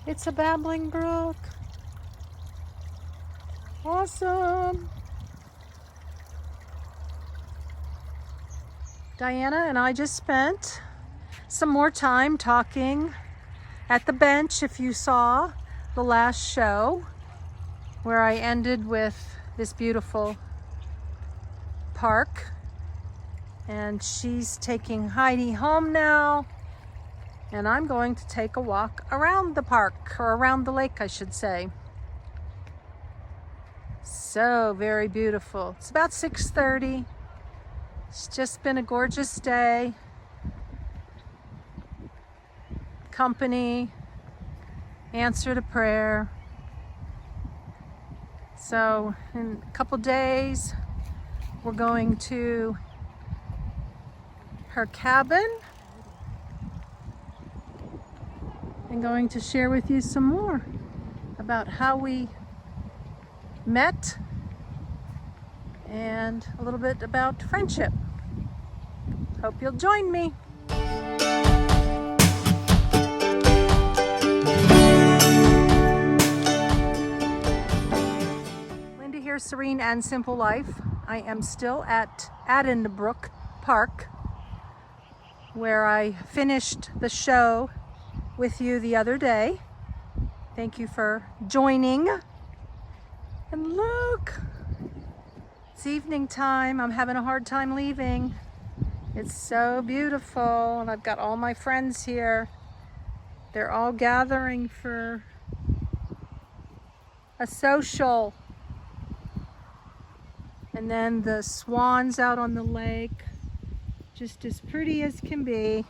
It's a babbling brook. Awesome. Diana and I just spent some more time talking at the bench, if you saw the last show, where I ended with this beautiful park. And she's taking Heidi home now. And I'm going to take a walk around the park, or around the lake, I should say. So very beautiful. It's about 6:30. It's just been a gorgeous day. Company, answer to prayer. So in a couple days, we're going to her cabin. I'm going to share with you some more about how we met and a little bit about friendship. Hope you'll join me. Linda here, Serene and Simple Life. I am still at Addenbrooke Park, where I finished the show with you the other day. Thank you for joining. And look, it's evening time. I'm having a hard time leaving. It's so beautiful, and I've got all my friends here. They're all gathering for a social. And then the swans out on the lake, just as pretty as can be.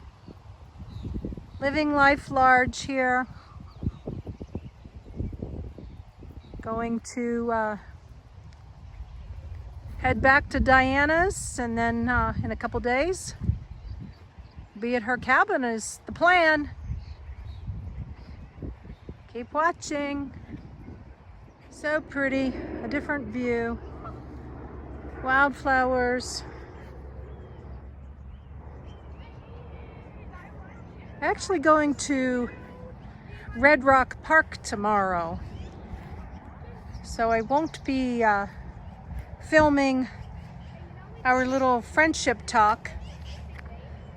Living life large here. Going to head back to Diana's, and then in a couple days be at her cabin is the plan. Keep watching. So pretty, a different view. Wildflowers. Actually going to Red Rock Park tomorrow, so I won't be filming our little friendship talk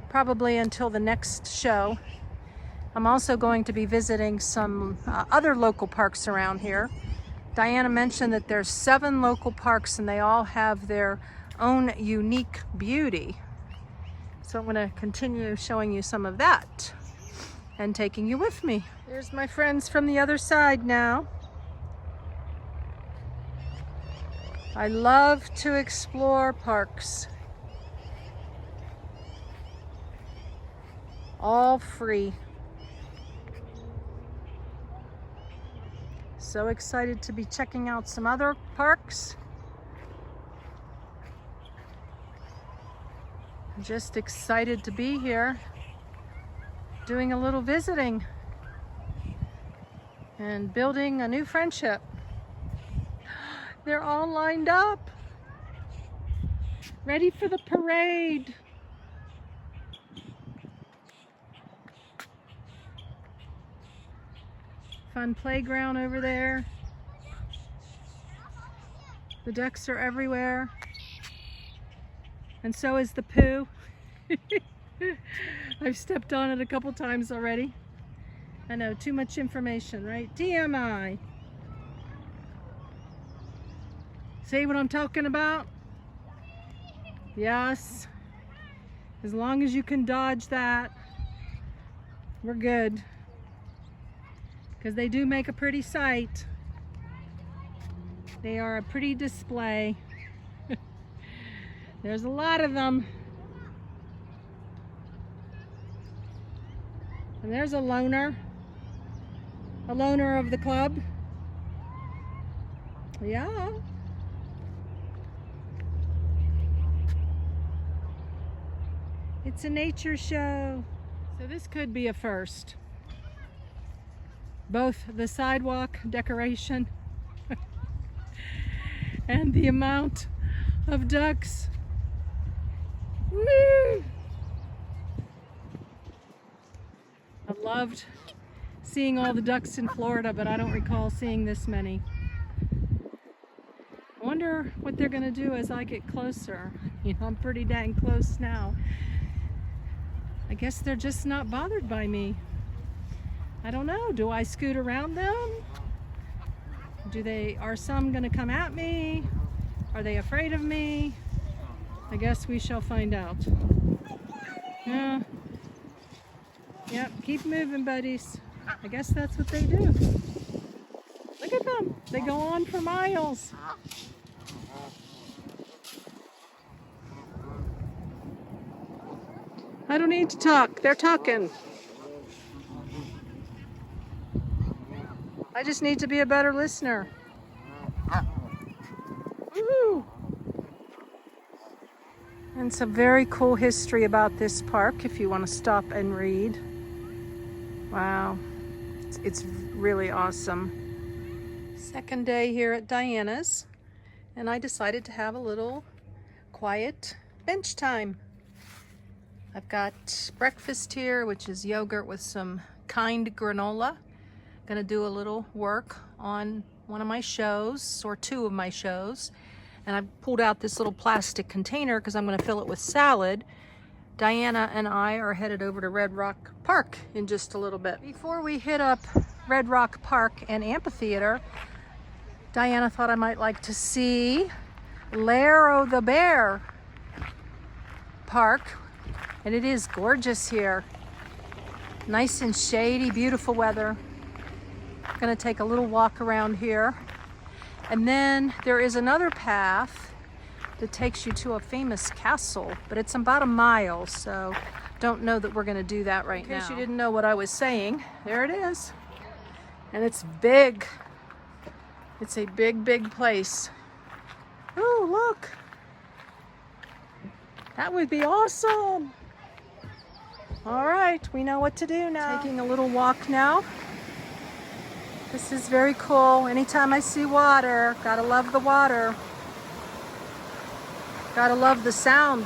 probably until the next show. I'm also going to be visiting some other local parks around here. Diana mentioned that there's 7 local parks and they all have their own unique beauty. So I'm going to continue showing you some of that and taking you with me. There's my friends from the other side now. I love to explore parks. All free. So excited to be checking out some other parks. Just excited to be here, doing a little visiting and building a new friendship. They're all lined up, ready for the parade. Fun playground over there. The ducks are everywhere. And so is the poo. I've stepped on it a couple times already. I know, too much information, right? TMI. See what I'm talking about? Yes. As long as you can dodge that, we're good. Because they do make a pretty sight. They are a pretty display. There's a lot of them. And there's a loner of the club. Yeah. It's a nature show. So this could be a first. Both the sidewalk decoration and the amount of ducks. Woo! I loved seeing all the ducks in Florida, but I don't recall seeing this many. I wonder what they're gonna do as I get closer. You know, I'm pretty dang close now. I guess they're just not bothered by me. I don't know, do I scoot around them? Are some gonna come at me? Are they afraid of me? I guess we shall find out. Yeah. Yep, keep moving, buddies. I guess that's what they do. Look at them, they go on for miles. I don't need to talk, they're talking. I just need to be a better listener. Woo-hoo. And some very cool history about this park if you want to stop and read. Wow, it's really awesome. Second day here at Dianna's, and I decided to have a little quiet bench time. I've got breakfast here, which is yogurt with some Kind granola. Gonna do a little work on one of my shows, or two of my shows. And I've pulled out this little plastic container because I'm gonna fill it with salad. Dianna and I are headed over to Red Rock Park in just a little bit. Before we hit up Red Rock Park and amphitheater, Dianna thought I might like to see Lair O Bear Park. And it is gorgeous here. Nice and shady, beautiful weather. Gonna take a little walk around here. And then there is another path that takes you to a famous castle, but it's about a mile, so don't know that we're gonna do that right now. In case you didn't know what I was saying, there it is. And it's big. It's a big, big place. Oh, look. That would be awesome. All right, we know what to do now. Taking a little walk now. This is very cool. Anytime I see water, gotta love the water. Gotta love the sound.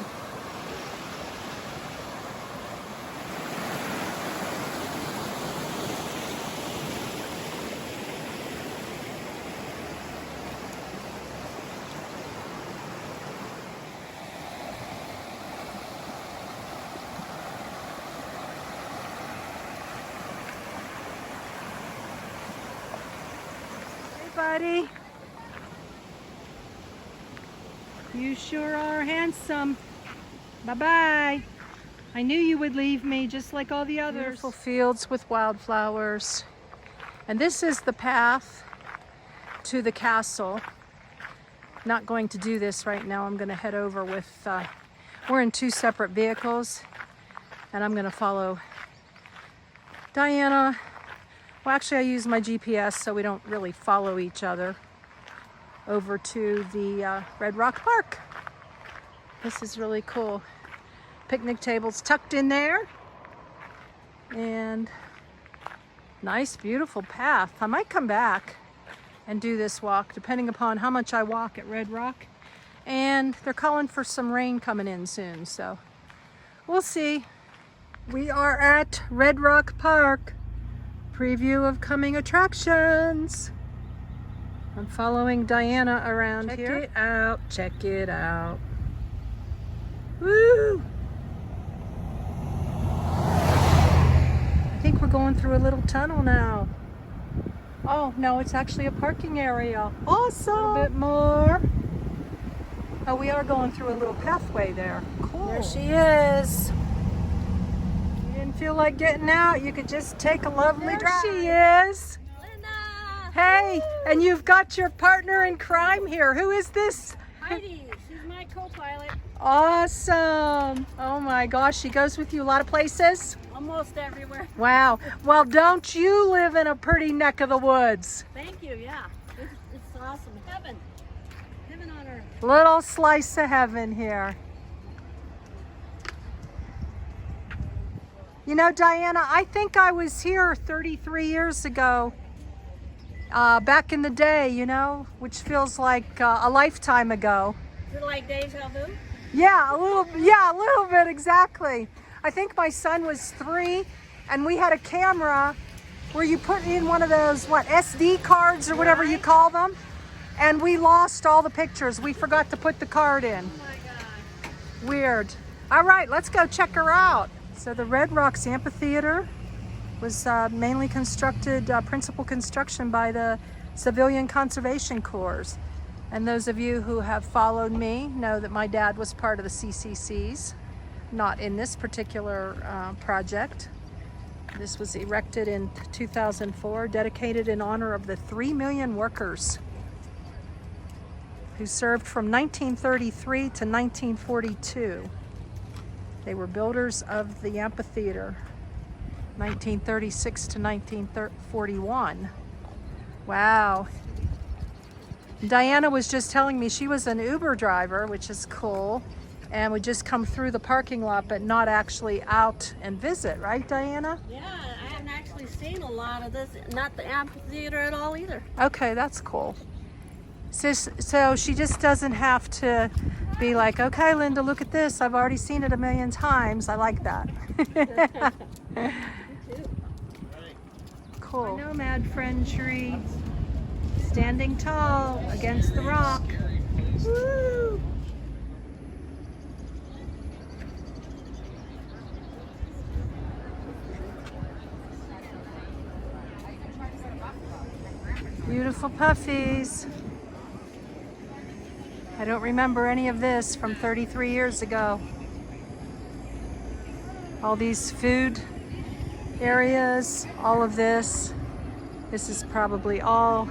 Buddy, you sure are handsome. Bye-bye. I knew you would leave me just like all the others. Beautiful fields with wildflowers. And this is the path to the castle. Not going to do this right now. I'm going to head over with, we're in two separate vehicles, and I'm going to follow Dianna. Well, actually, I use my GPS, so we don't really follow each other, over to the Red Rock Park. This is really cool. Picnic tables tucked in there. And nice, beautiful path. I might come back and do this walk, depending upon how much I walk at Red Rock. And they're calling for some rain coming in soon, so we'll see. We are at Red Rock Park. Preview of coming attractions. I'm following Dianna around here. Check it out, check it out. Woo! I think we're going through a little tunnel now. Oh, no, it's actually a parking area. Awesome! A little bit more. Oh, we are going through a little pathway there. Cool. There she is. Feel like getting out, you could just take a lovely drive. There she is. Linda. Hey, and you've got your partner in crime here. Who is this? Heidi, she's my co-pilot. Awesome. Oh my gosh, she goes with you a lot of places? Almost everywhere. Wow. Well, don't you live in a pretty neck of the woods? Thank you, yeah. It's awesome. Heaven. Heaven on earth. Little slice of heaven here. You know, Dianna, I think I was here 33 years ago, back in the day, you know, which feels like a lifetime ago. Is it like deja vu? Yeah, a little bit, exactly. I think my son was 3, and we had a camera where you put in one of those, what, SD cards or whatever you call them. And we lost all the pictures. We forgot to put the card in. Oh my gosh. Weird. All right, let's go check her out. So the Red Rocks Amphitheater was mainly constructed, principal construction by the Civilian Conservation Corps. And those of you who have followed me know that my dad was part of the CCCs, not in this particular project. This was erected in 2004, dedicated in honor of the 3 million workers who served from 1933 to 1942. They were builders of the amphitheater, 1936 to 1941. Wow. Diana was just telling me she was an Uber driver, which is cool, and would just come through the parking lot but not actually out and visit, right, Diana? Yeah, I haven't actually seen a lot of this, not the amphitheater at all either. Okay, that's cool. So she just doesn't have to be like, okay, Linda, look at this. I've already seen it a million times. I like that. Cool. Our nomad friend tree, standing tall against the rock. Woo! Beautiful puffies. I don't remember any of this from 33 years ago. All these food areas, all of this. This is probably all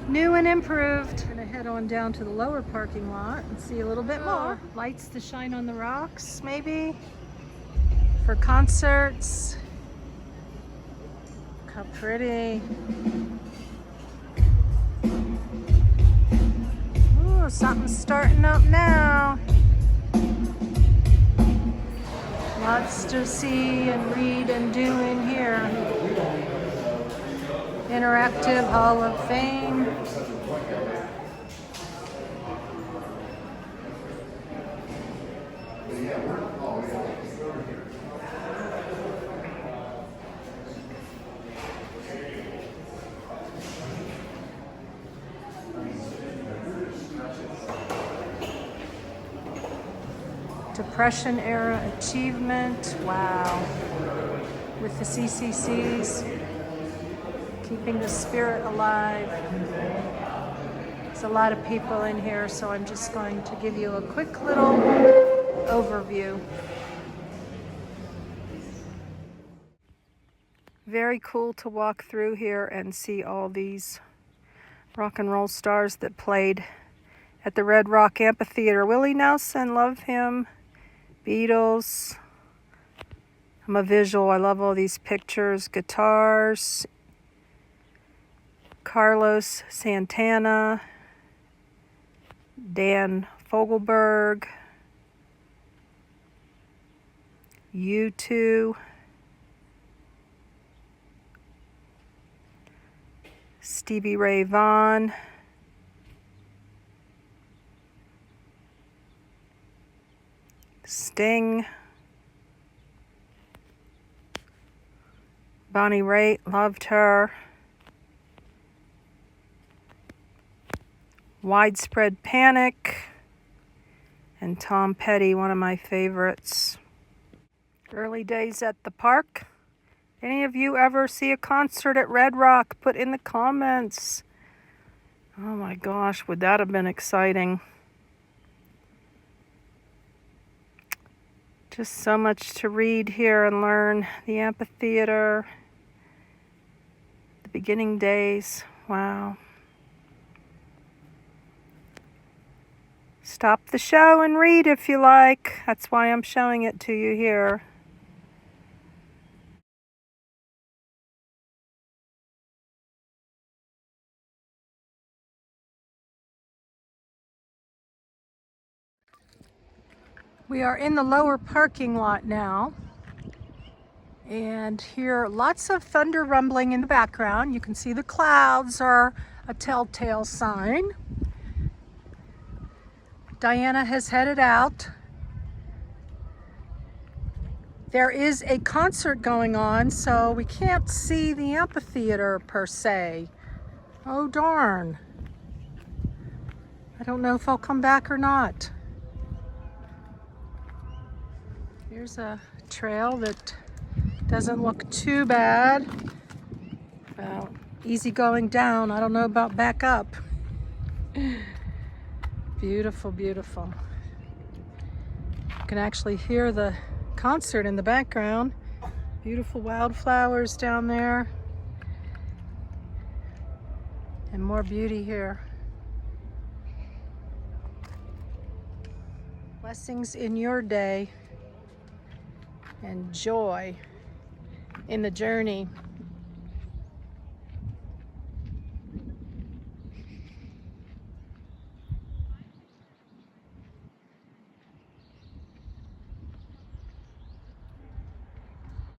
new and improved. I'm gonna head on down to the lower parking lot and see a little bit more. Lights to shine on the rocks, maybe, for concerts. Look how pretty. Ooh, something's starting up now. Lots to see and read and do in here. Interactive Hall of Fame. Depression era achievement, wow. With the CCCs, keeping the spirit alive. There's a lot of people in here, so I'm just going to give you a quick little overview. Very cool to walk through here and see all these rock and roll stars that played at the Red Rock Amphitheater. Willie Nelson, love him. Beatles. I'm a visual. I love all these pictures. Guitars. Carlos Santana. Dan Fogelberg. U2. Stevie Ray Vaughan. Sting. Bonnie Raitt, loved her. Widespread Panic. And Tom Petty, one of my favorites. Early days at the park. Any of you ever see a concert at Red Rock? Put in the comments. Oh my gosh, would that have been exciting? Just so much to read here and learn. The amphitheater, the beginning days, wow. Stop the show and read if you like. That's why I'm showing it to you here. We are in the lower parking lot now, and hear lots of thunder rumbling in the background. You can see the clouds are a telltale sign. Diana has headed out. There is a concert going on, so we can't see the amphitheater per se. Oh darn. I don't know if I'll come back or not. Here's a trail that doesn't look too bad. Well, easy going down. I don't know about back up. Beautiful, beautiful. You can actually hear the concert in the background. Beautiful wildflowers down there. And more beauty here. Blessings in your day and joy in the journey.